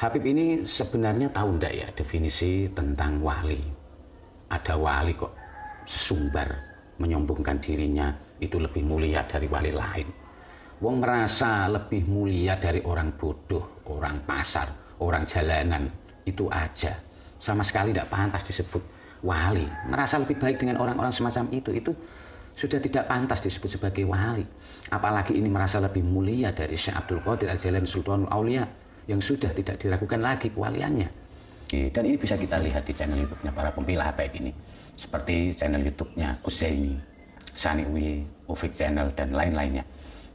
Habib ini sebenarnya tahu enggak ya definisi tentang wali? Ada wali kok sesumbar menyombongkan dirinya itu lebih mulia dari wali lain. Wong merasa lebih mulia dari orang bodoh, orang pasar, orang jalanan, itu aja. Sama sekali tidak pantas disebut wali. Merasa lebih baik dengan orang-orang semacam itu sudah tidak pantas disebut sebagai wali. Apalagi ini merasa lebih mulia dari Syekh Abdul Qadir Al-Jailani Sultanul Aulia yang sudah tidak diragukan lagi kewaliannya. Dan ini bisa kita lihat di channel YouTube-nya para pembela habaib ini. Seperti channel YouTube-nya Kuzaini, Saniwi, Ufik Channel, dan lain-lainnya.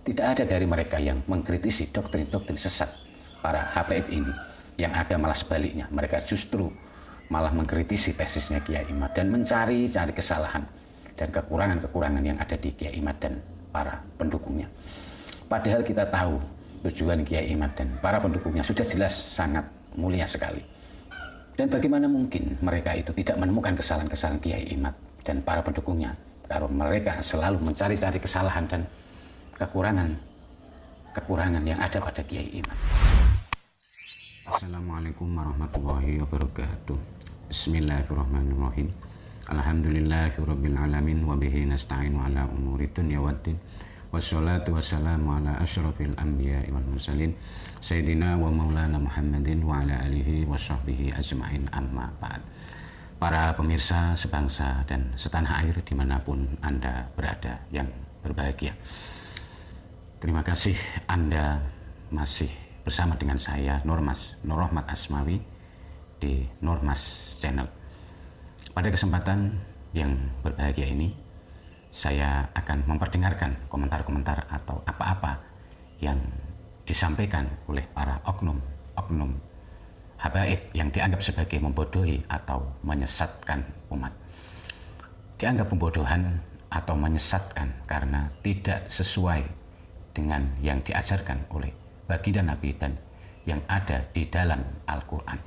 Tidak ada dari mereka yang mengkritisi doktrin-doktrin sesat para habaib ini. Yang ada malah sebaliknya. Mereka justru malah mengkritisi tesisnya Kiai Imad dan mencari-cari kesalahan dan kekurangan-kekurangan yang ada di Kiai Imad dan para pendukungnya. Padahal kita tahu tujuan Kiai Imad dan para pendukungnya sudah jelas sangat mulia sekali. Dan bagaimana mungkin mereka itu tidak menemukan kesalahan-kesalahan Kiai Imad dan para pendukungnya kalau mereka selalu mencari-cari kesalahan dan kekurangan yang ada pada Kiai Imad. Assalamualaikum warahmatullahi wabarakatuh. Bismillahirrahmanirrahim. Alhamdulillahirabbil alamin wa bihi nasta'inu ala umuri dunya waddin. Wassalatu wassalamu ala asyrafil anbiya'i wal mursalin sayyidina wa maulana Muhammadin wa ala alihi wa sahbihi ajma'in, amma ba'd. Para pemirsa sebangsa dan setanah air dimanapun Anda berada yang berbahagia, terima kasih Anda masih bersama dengan saya Nur Rahmat Asmawi di Nurmas Channel. Pada kesempatan yang berbahagia ini, saya akan memperdengarkan komentar-komentar atau apa-apa yang disampaikan oleh para oknum habaib yang dianggap sebagai membodohi atau menyesatkan umat. Dianggap pembodohan atau menyesatkan karena tidak sesuai dengan yang diajarkan oleh baginda Nabi dan yang ada di dalam Al-Quran.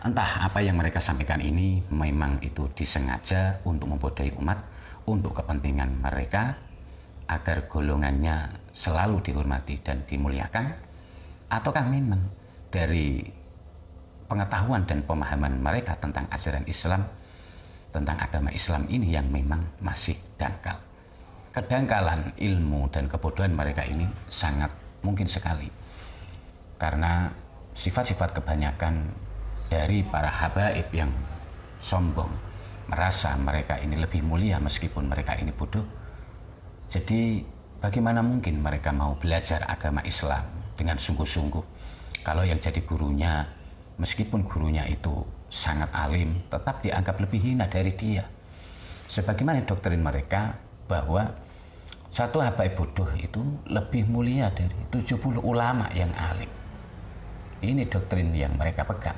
Entah apa yang mereka sampaikan ini memang itu disengaja untuk membodohi umat, untuk kepentingan mereka agar golongannya selalu dihormati dan dimuliakan, ataukah memang dari pengetahuan dan pemahaman mereka tentang ajaran Islam, tentang agama Islam ini yang memang masih dangkal. Kedangkalan ilmu dan kebodohan mereka ini sangat mungkin sekali karena sifat-sifat kebanyakan dari para habaib yang sombong, merasa mereka ini lebih mulia meskipun mereka ini bodoh. Jadi bagaimana mungkin mereka mau belajar agama Islam dengan sungguh-sungguh kalau yang jadi gurunya, meskipun gurunya itu sangat alim, tetap dianggap lebih hina dari dia. Sebagaimana doktrin mereka bahwa satu habaib bodoh itu lebih mulia dari 70 ulama yang alim. Ini doktrin yang mereka pegang,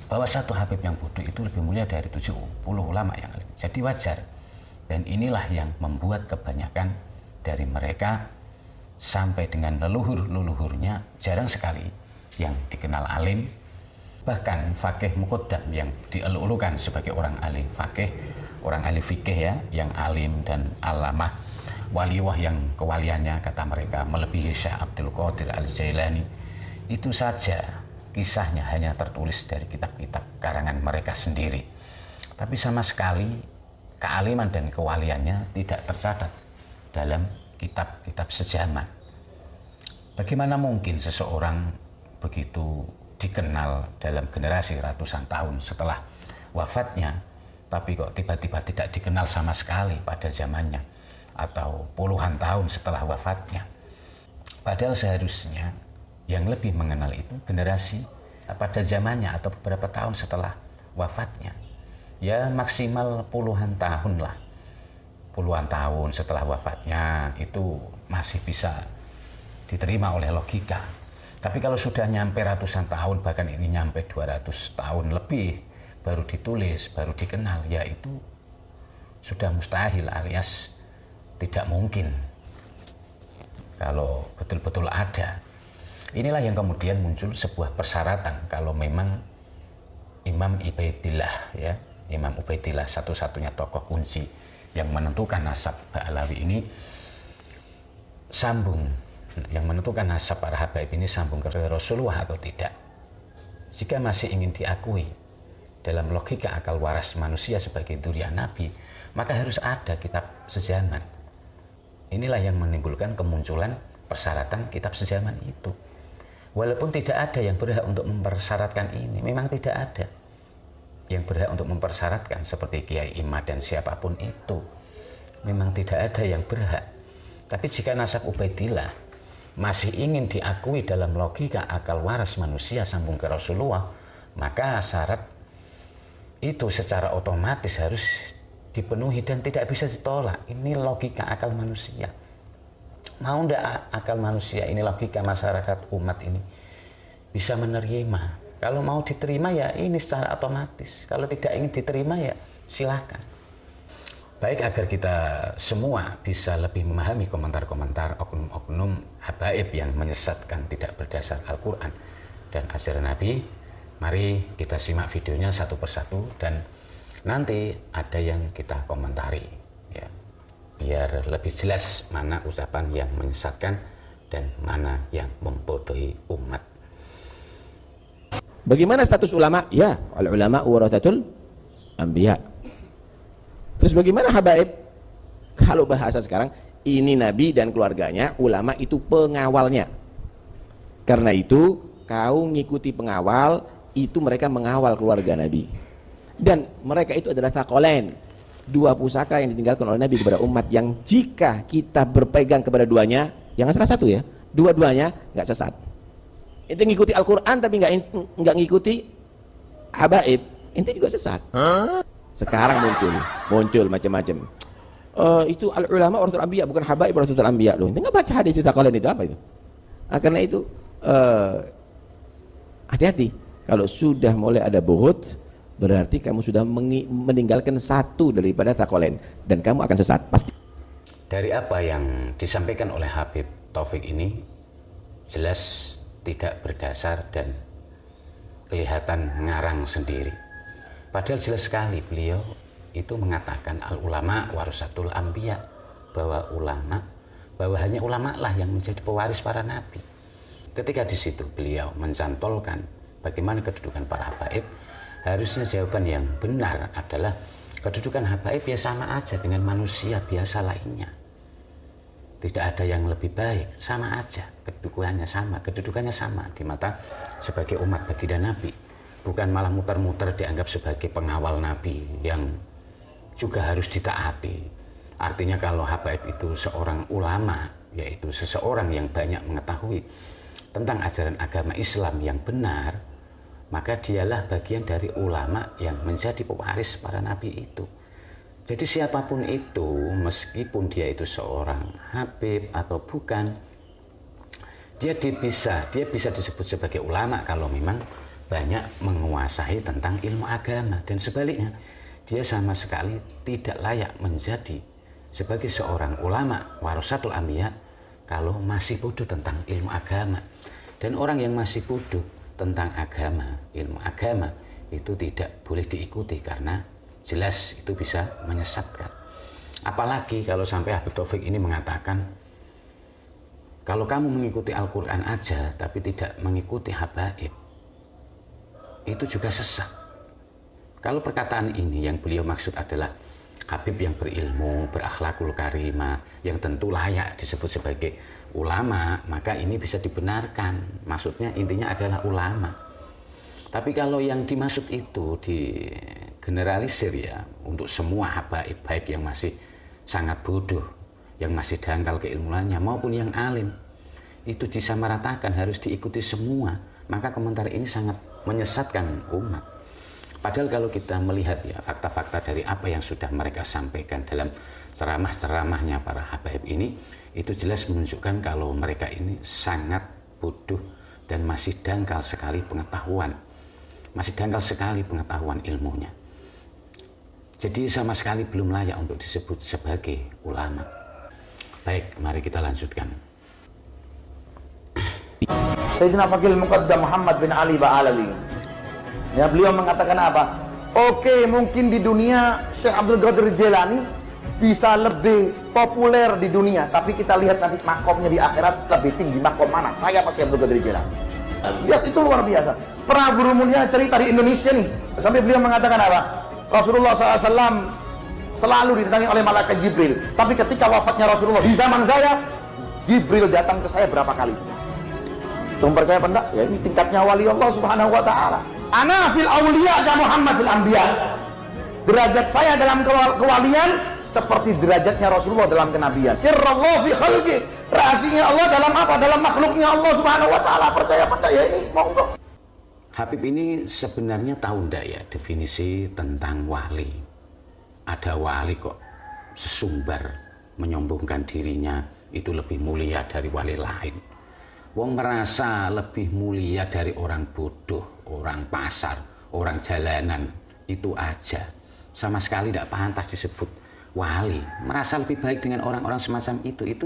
bahwa satu habib yang bodoh itu lebih mulia dari 70 ulama yang alim. Jadi wajar. Dan inilah yang membuat kebanyakan dari mereka sampai dengan leluhur-leluhurnya jarang sekali yang dikenal alim. Bahkan fakih muqaddam yang dielulukan sebagai orang ahli fakih, orang ahli fikih ya, yang alim dan alamah, waliwah yang kewaliannya kata mereka melebihi Syekh Abdul Qadir Al-Jailani, itu saja kisahnya hanya tertulis dari kitab-kitab karangan mereka sendiri. Tapi sama sekali kealiman dan kewaliannya tidak tercatat dalam kitab-kitab sejaman. Bagaimana mungkin seseorang begitu dikenal dalam generasi ratusan tahun setelah wafatnya, tapi kok tiba-tiba tidak dikenal sama sekali pada zamannya, atau puluhan tahun setelah wafatnya. Padahal seharusnya yang lebih mengenal itu generasi pada zamannya atau beberapa tahun setelah wafatnya. Ya maksimal puluhan tahun lah. Puluhan tahun setelah wafatnya itu masih bisa diterima oleh logika. Tapi kalau sudah nyampe ratusan tahun, bahkan ini nyampe 200 tahun lebih baru ditulis, baru dikenal, ya itu sudah mustahil alias tidak mungkin kalau betul-betul ada. Inilah yang kemudian muncul sebuah persyaratan kalau memang Imam Ubaidillah ya, Imam Ubaidillah satu-satunya tokoh kunci yang menentukan nasab Ba'alawi ini sambung yang menentukan nasab para habaib ini sambung ke Rasulullah atau tidak. Jika masih ingin diakui dalam logika akal waras manusia sebagai dzurriyyah Nabi, maka harus ada kitab sezaman. Inilah yang menimbulkan kemunculan persyaratan kitab sezaman itu. Walaupun tidak ada yang berhak untuk mempersyaratkan ini, memang tidak ada yang berhak untuk mempersyaratkan seperti Kiai Imad dan siapapun itu. Memang tidak ada yang berhak. Tapi jika nasab Ubaidillah masih ingin diakui dalam logika akal waras manusia sambung ke Rasulullah, maka syarat itu secara otomatis harus dipenuhi dan tidak bisa ditolak. Ini logika akal manusia. Mau ndak akal manusia ini, logika masyarakat umat ini bisa menerima? Kalau mau diterima ya ini secara otomatis. Kalau tidak ingin diterima ya silakan. Baik, agar kita semua bisa lebih memahami komentar-komentar oknum-oknum habaib yang menyesatkan tidak berdasar Al-Quran dan ajaran Nabi, mari kita simak videonya satu persatu dan nanti ada yang kita komentari, ya, biar lebih jelas mana ucapan yang menyesatkan dan mana yang membodohi umat. Bagaimana status ulama? Ya, al-ulama warathatul anbiya. Terus bagaimana habaib? Kalau bahasa sekarang, ini Nabi dan keluarganya, ulama itu pengawalnya. Karena itu, kau ngikuti pengawal, itu mereka mengawal keluarga Nabi. Dan mereka itu adalah thaqalain, dua pusaka yang ditinggalkan oleh Nabi kepada umat, yang jika kita berpegang kepada duanya, jangan salah satu ya, dua-duanya nggak sesat. Ente ngikuti Al-Quran tapi nggak ngikuti habaib, ente juga sesat. Sekarang muncul macam-macam. Itu al-ulama warathul anbiya, bukan habaib warathul anbiya loh. Ente nggak baca hadis itu thaqalain itu apa itu? Karena itu hati-hati. Kalau sudah mulai ada buhut, berarti kamu sudah meninggalkan satu daripada thaqalain dan kamu akan sesat pasti. Dari apa yang disampaikan oleh Habib Taufik ini jelas tidak berdasar dan kelihatan ngarang sendiri. Padahal jelas sekali beliau itu mengatakan al-ulama warasatul anbiya, bahwa hanya ulama lah yang menjadi pewaris para nabi. Ketika di situ beliau mencantolkan bagaimana kedudukan para habaib, harusnya jawaban yang benar adalah kedudukan habaib ya sama aja dengan manusia biasa lainnya. Tidak ada yang lebih baik, sama aja, kedudukannya sama di mata sebagai umat baginda Nabi. Bukan malah muter-muter dianggap sebagai pengawal Nabi yang juga harus ditaati. Artinya kalau habaib itu seorang ulama, yaitu seseorang yang banyak mengetahui tentang ajaran agama Islam yang benar, maka dialah bagian dari ulama yang menjadi pewaris para nabi itu. Jadi siapapun itu, meskipun dia itu seorang habib atau bukan, dia bisa disebut sebagai ulama kalau memang banyak menguasai tentang ilmu agama, dan sebaliknya dia sama sekali tidak layak menjadi sebagai seorang ulama warasatul anbiya kalau masih bodoh tentang ilmu agama. Dan orang yang masih bodoh tentang agama, ilmu agama itu tidak boleh diikuti karena jelas itu bisa menyesatkan. Apalagi kalau sampai Habib Taufik ini mengatakan kalau kamu mengikuti Al-Quran aja tapi tidak mengikuti habaib, itu juga sesat. Kalau perkataan ini yang beliau maksud adalah habib yang berilmu, berakhlakul karimah, yang tentu layak disebut sebagai ulama, maka ini bisa dibenarkan. Maksudnya intinya adalah ulama. Tapi kalau yang dimaksud itu digeneralisir ya untuk semua habaib, baik yang masih sangat bodoh, yang masih dangkal keilmuannya maupun yang alim, itu disamaratakan harus diikuti semua, maka komentar ini sangat menyesatkan umat. Padahal kalau kita melihat ya fakta-fakta dari apa yang sudah mereka sampaikan dalam ceramah-ceramahnya para habaib ini, itu jelas menunjukkan kalau mereka ini sangat bodoh dan masih dangkal sekali pengetahuan, ilmunya. Jadi sama sekali belum layak untuk disebut sebagai ulama. Baik, mari kita lanjutkan. Sayyidina Fakil Muqaddam Muhammad bin Ali Ba'alawi, ya, beliau mengatakan apa? Oke, mungkin di dunia Syekh Abdul Qadir Jilani bisa lebih populer di dunia, tapi kita lihat nanti makomnya di akhirat lebih tinggi makom mana? Saya pasti Abdul Qadir Jilani. Lihat, itu luar biasa. Pernah guru mulia cerita di Indonesia nih, sampai beliau mengatakan apa? Rasulullah SAW selalu didatangi oleh malaikat Jibril, tapi ketika wafatnya Rasulullah di zaman saya, Jibril datang ke saya berapa kali? Tuh percaya apa enggak? Ya ini tingkatnya wali Allah Subhanahu wa taala. Ana fil auliya ka Muhammad fil anbiya. Derajat saya dalam kewalian seperti derajatnya Rasulullah dalam kenabian. Sirrallah fi khalqi. Rahasianya Allah dalam apa? Dalam makhluknya Allah Subhanahu wa taala. Percaya apa enggak? Ya ini monggo. Habib ini sebenarnya tahu enggak ya definisi tentang wali? Ada wali kok sesumbar menyombongkan dirinya itu lebih mulia dari wali lain. Wong merasa lebih mulia dari orang bodoh, orang pasar, orang jalanan, itu aja. Sama sekali tidak pantas disebut wali. Merasa lebih baik dengan orang-orang semacam itu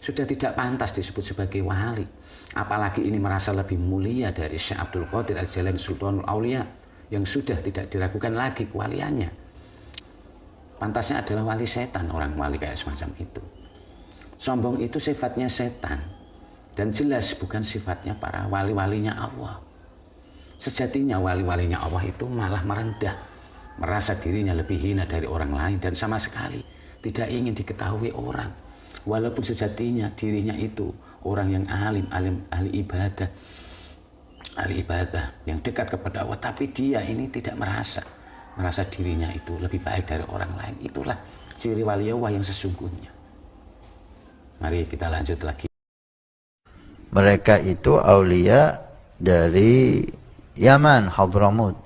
sudah tidak pantas disebut sebagai wali. Apalagi ini merasa lebih mulia dari Syekh Abdul Qadir Al-Jailani Sultanul Aulia yang sudah tidak diragukan lagi kewaliannya. Pantasnya adalah wali setan, orang wali kayak semacam itu. Sombong itu sifatnya setan. Dan jelas bukan sifatnya para wali-walinya Allah. Sejatinya wali-walinya Allah itu malah merendah, merasa dirinya lebih hina dari orang lain dan sama sekali tidak ingin diketahui orang. Walaupun sejatinya dirinya itu orang yang ahli ibadah yang dekat kepada Allah, tapi dia ini tidak merasa dirinya itu lebih baik dari orang lain. Itulah ciri wali Allah yang sesungguhnya. Mari kita lanjut lagi. Mereka itu aulia dari Yaman, Hadramut,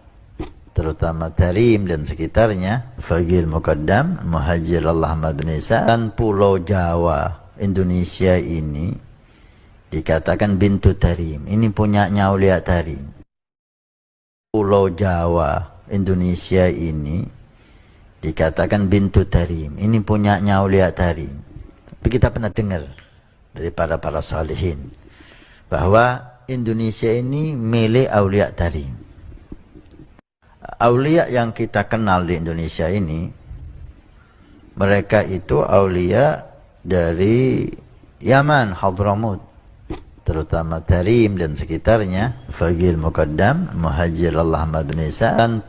terutama Tarim dan sekitarnya, Fagil Muqaddam, Muhajir Allah Ahmad bin Isa, dan Pulau Jawa Indonesia ini dikatakan Bintu Tarim. Ini punyanya aulia Tarim. Pulau Jawa Indonesia ini dikatakan Bintu Tarim. Ini punyanya aulia Tarim. Tapi kita pernah dengar dari para salihin bahwa Indonesia ini milik aulia Tarim. Aulia yang kita kenal di Indonesia ini, mereka itu aulia dari Yaman, Hadramut, terutama Tarim dan sekitarnya, Fagil Muqaddam, Muhajir Allah Ahmad bin Isa, dan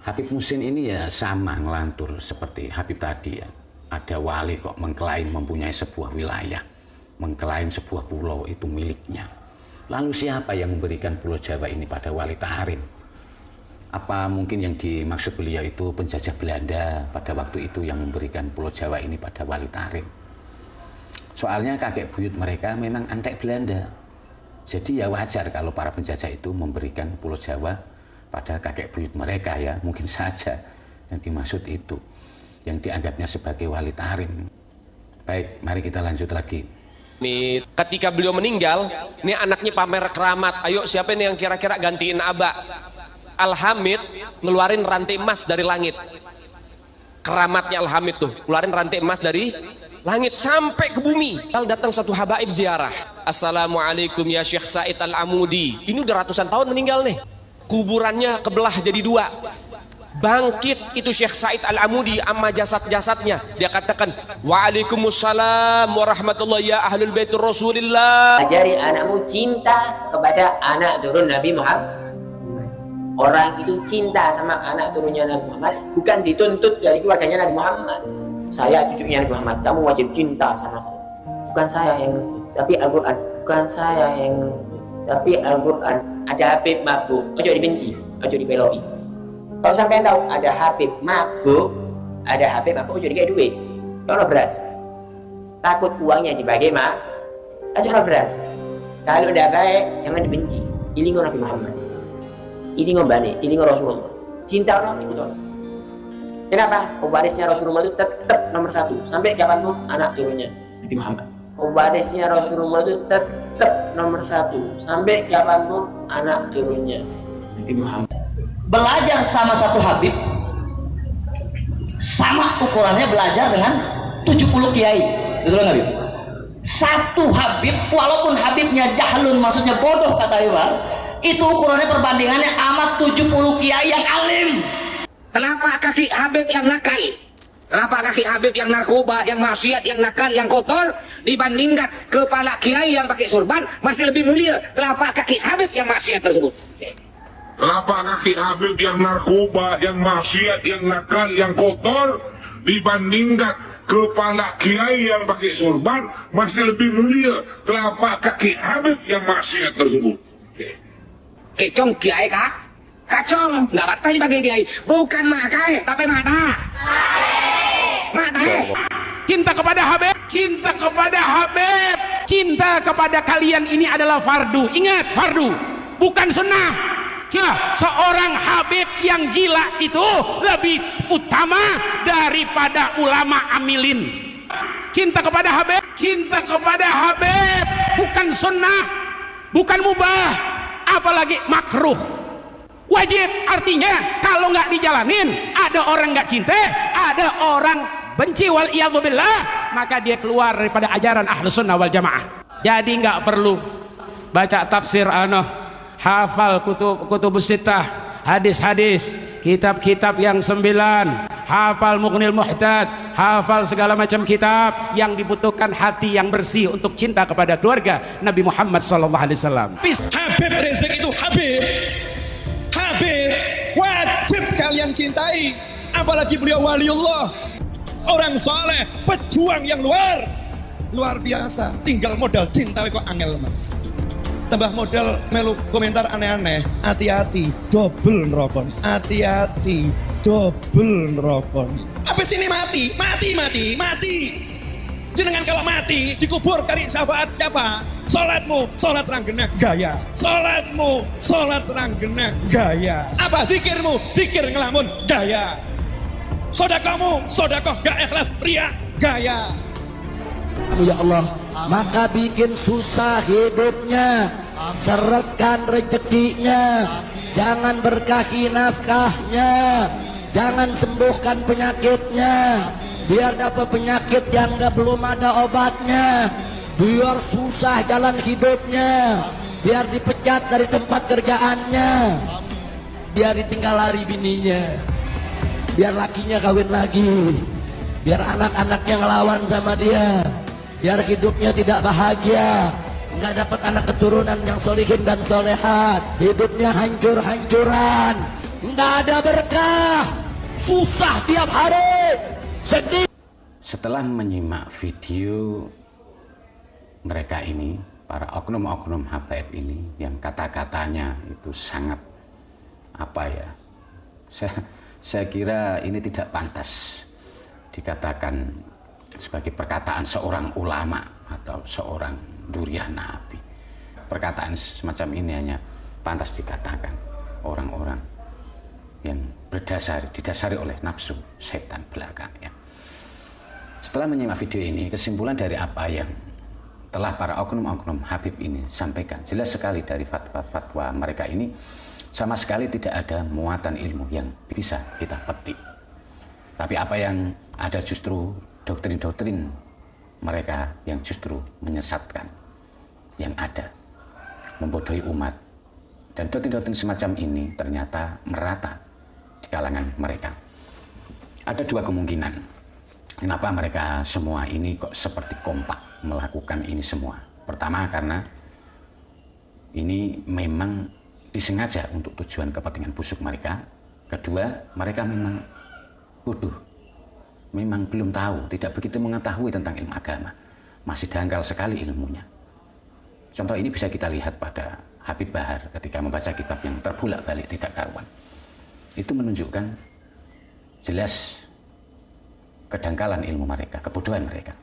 Habib Muhsin ini ya sama ngelantur seperti Habib tadi ya. Ada wali kok mengklaim mempunyai sebuah wilayah, mengklaim sebuah pulau itu miliknya. Lalu siapa yang memberikan Pulau Jawa ini pada wali Tarim? Apa mungkin yang dimaksud beliau itu penjajah Belanda pada waktu itu yang memberikan Pulau Jawa ini pada wali Tarim? Soalnya kakek buyut mereka memang antek Belanda. Jadi ya wajar kalau para penjajah itu memberikan Pulau Jawa pada kakek buyut mereka ya. Mungkin saja yang dimaksud itu, yang dianggapnya sebagai wali Tarim. Baik, mari kita lanjut lagi. Nih, ketika beliau meninggal, ini anaknya pamer keramat. Ayo siapa nih yang kira-kira gantiin Aba? Al-Hamid ngeluarin rantai emas dari langit. Keramatnya Al-Hamid tuh, ngeluarin rantai emas dari langit sampai ke bumi. Lalu datang satu habaib ziarah. Assalamualaikum ya Syekh Said Al-Amudi. Ini udah ratusan tahun meninggal nih. Kuburannya kebelah jadi dua. Bangkit itu Syekh Said Al-Amudi amma jasad-jasadnya. Dia katakan, Waalaikumsalam warahmatullahi ya ahlul baitur Rasulillah. Ajari anakmu cinta kepada anak turun Nabi Muhammad. Orang itu cinta sama anak turunnya Nabi Muhammad bukan dituntut dari keluarganya Nabi Muhammad. Saya cucunya Nabi Muhammad, kamu wajib cinta sama saya. Bukan saya yang, tapi Al-Quran. Bukan saya yang, tapi Al-Quran. Ada Habib mabuk, ojo dibenci, ojo dibeloi. Kalau sampai tahu ada Habib mabuk, ada Habib mabuk, ojo dikasih duit. Kalau beras, takut uangnya dibagi mak, kasih beras. Kalau udah baik, jangan dibenci. Ini Nabi Muhammad, ini ngombani, ini Rasulullah. Cinta orang itu orang. Kenapa? Pewarisnya Rasulullah itu tetap nomor satu sampai kapanpun anak turunnya Nabi Muhammad. Pewarisnya Rasulullah itu tetap nomor satu sampai kapanpun anak turunnya Nabi Muhammad. Belajar sama satu Habib sama ukurannya belajar dengan 70 kiai, betul nggak Habib? Satu Habib walaupun Habibnya jahlun, maksudnya bodoh kata Iwan, itu ukurannya perbandingannya amat 70 kiai yang alim. Telapak kaki Habib yang nakal, telapak kaki Habib yang narkoba, yang maksiat, yang nakal, yang kotor, dibandingkan kepala kiai yang pakai sorban, masih lebih mulia telapak kaki Habib yang maksiat tersebut. Telapak kaki Habib yang narkoba, yang maksiat, yang nakal, yang kotor, dibandingkan kepala kiai yang pakai sorban, masih lebih mulia telapak kaki Habib yang maksiat tersebut. Kecong kiai kah? Kacong, nggak batal dipakai kiai. Bukan makai, tapi mata. Mata. Cinta kepada Habib, cinta kepada Habib, cinta kepada kalian ini adalah fardu. Ingat, fardu, bukan sunnah. Seorang Habib yang gila itu lebih utama daripada ulama amilin. Cinta kepada Habib, cinta kepada Habib, bukan sunnah, bukan mubah, apalagi makruh. Wajib, artinya kalau nggak dijalanin, ada orang nggak cinta, ada orang benci, wal iyadzubillah, maka dia keluar daripada ajaran Ahlus Sunnah wal Jamaah. Jadi nggak perlu baca tafsir hafal kutubus sittah, hadis-hadis, kitab-kitab yang 9, hafal Mughnil Muhtaj, hafal segala macam kitab. Yang dibutuhkan hati yang bersih untuk cinta kepada keluarga Nabi Muhammad SAW. Habib Rizik itu Habib wajib kalian cintai, apalagi beliau waliullah, orang soleh, pejuang yang luar biasa. Tinggal modal cinta kok angel mah. Tambah modal melu komentar aneh-aneh, hati-hati double nerokon, hati-hati double nerokon. Habis ini mati. Jenengan kalau mati dikubur cari syafaat siapa? Salatmu, salat ranggenah gaya. Salatmu, salat ranggenah gaya. Apa zikirmu? Zikir ngelamun gaya. Sedekahmu, sedekah gak ikhlas ria gaya. Ya Allah, maka bikin susah hidupnya, seretkan rezekinya, jangan berkahi nafkahnya, jangan sembuhkan penyakitnya, biar dapat penyakit yang belum ada obatnya, biar susah jalan hidupnya, biar dipecat dari tempat kerjaannya, biar ditinggal lari bininya, biar lakinya kawin lagi, biar anak-anaknya ngelawan sama dia, biar hidupnya tidak bahagia, nggak dapat anak keturunan yang solihin dan solehat, hidupnya hancur-hancuran, nggak ada berkah, susah tiap hari, sedih. Setelah menyimak video mereka ini, para oknum-oknum habaib ini yang kata-katanya itu sangat saya kira ini tidak pantas dikatakan sebagai perkataan seorang ulama atau seorang duriah Nabi. Perkataan semacam ini hanya pantas dikatakan orang-orang yang didasari oleh nafsu setan belaka ya. Setelah menyimak video ini, kesimpulan dari apa yang telah para oknum-oknum Habib ini sampaikan, jelas sekali dari fatwa-fatwa mereka ini sama sekali tidak ada muatan ilmu yang bisa kita petik. Tapi apa yang ada justru doktrin-doktrin mereka yang justru menyesatkan, yang ada membodohi umat. Dan doktrin-doktrin semacam ini ternyata merata di kalangan mereka. Ada dua kemungkinan kenapa mereka semua ini kok seperti kompak melakukan ini semua. Pertama, karena ini memang disengaja untuk tujuan kepentingan busuk mereka. Kedua, mereka memang bodoh, memang belum tahu, tidak begitu mengetahui tentang ilmu agama, masih dangkal sekali ilmunya. Contoh ini bisa kita lihat pada Habib Bahar ketika membaca kitab yang terbulak-balik tidak karuan. Itu menunjukkan jelas kedangkalan ilmu mereka, kebodohan mereka.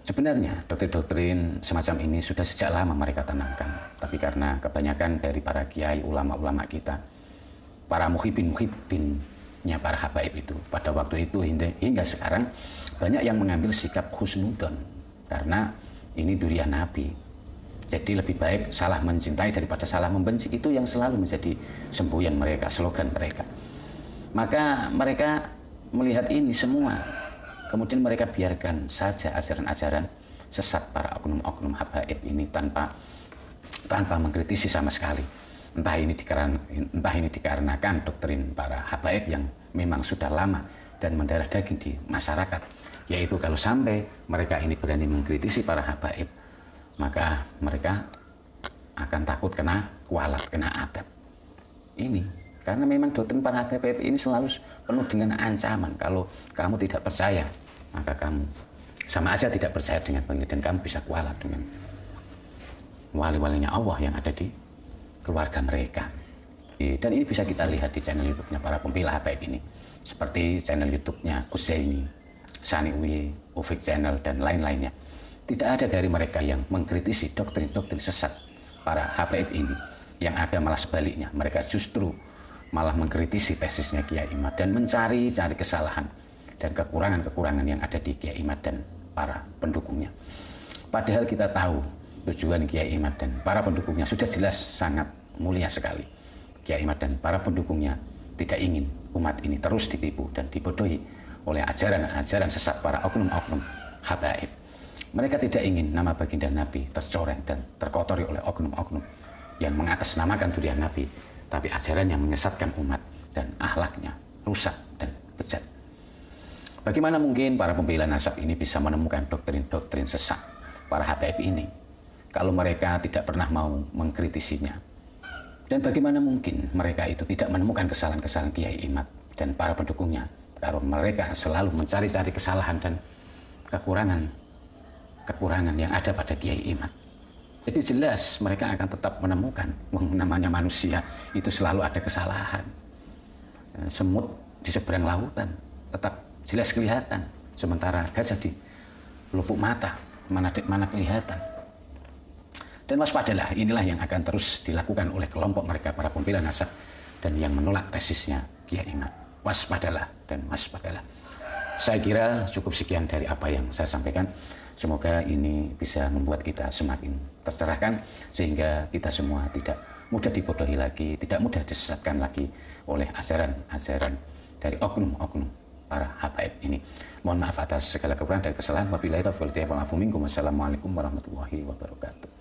Sebenarnya doktrin-doktrin semacam ini sudah sejak lama mereka tanamkan, tapi karena kebanyakan dari para kiai, ulama-ulama kita, para muhibbin-muhibbinnya para habaib itu, pada waktu itu hingga sekarang banyak yang mengambil sikap husnudon, karena ini duriah Nabi. Jadi lebih baik salah mencintai daripada salah membenci, itu yang selalu menjadi semboyan mereka, slogan mereka. Maka mereka melihat ini semua, kemudian mereka biarkan saja ajaran-ajaran sesat para oknum-oknum habaib ini tanpa mengkritisi sama sekali. Entah ini dikarenakan doktrin para habaib yang memang sudah lama dan mendarah daging di masyarakat, yaitu kalau sampai mereka ini berani mengkritisi para habaib, maka mereka akan takut kena kualat, kena adab. Ini karena memang doktrin para habaib ini selalu penuh dengan ancaman. Kalau kamu tidak percaya, maka kamu sama aja tidak percaya dengan Bang, dan kamu bisa kualat dengan wali-walinya Allah yang ada di keluarga mereka. Dan ini bisa kita lihat di channel YouTube-nya para pembela habaib ini, seperti channel YouTube-nya Kuzaini, Saniuye, Ufik Channel, dan lain-lainnya. Tidak ada dari mereka yang mengkritisi doktrin-doktrin sesat para habaib ini. Yang ada malah sebaliknya, mereka justru malah mengkritisi tesisnya Kiai Imad dan mencari-cari kesalahan dan kekurangan-kekurangan yang ada di Kiai Imad dan para pendukungnya. Padahal kita tahu tujuan Kiai Imad dan para pendukungnya sudah jelas sangat mulia sekali. Kiai Imad dan para pendukungnya tidak ingin umat ini terus ditipu dan dibodohi oleh ajaran-ajaran sesat para oknum-oknum habaib. Mereka tidak ingin nama baginda Nabi tercoreng dan terkotori oleh oknum-oknum yang mengatasnamakan durian Nabi, tapi ajarannya menyesatkan umat dan akhlaknya rusak dan bejat. Bagaimana mungkin para pembela nasab ini bisa menemukan doktrin-doktrin sesat para habaib ini kalau mereka tidak pernah mau mengkritisinya? Dan bagaimana mungkin mereka itu tidak menemukan kesalahan-kesalahan Kiai Imad dan para pendukungnya kalau mereka selalu mencari-cari kesalahan dan kekurangan yang ada pada Kiai Imad? Jadi jelas mereka akan tetap menemukan, namanya manusia itu selalu ada kesalahan. Semut di seberang lautan tetap jelas kelihatan, sementara gajah di lubuk mata mana kelihatan. Dan waspadalah, inilah yang akan terus dilakukan oleh kelompok mereka para pembela nasab dan yang menolak tesisnya Kiai Imad. Waspadalah dan waspadalah. Saya kira cukup sekian dari apa yang saya sampaikan. Semoga ini bisa membuat kita semakin tercerahkan sehingga kita semua tidak mudah dibodohi lagi, tidak mudah disesatkan lagi oleh ajaran-ajaran dari oknum-oknum para habaib ini. Mohon maaf atas segala kekurangan dan kesalahan. Wabillahi taufiq wal hidayah. Wassalamualaikum warahmatullahi wabarakatuh.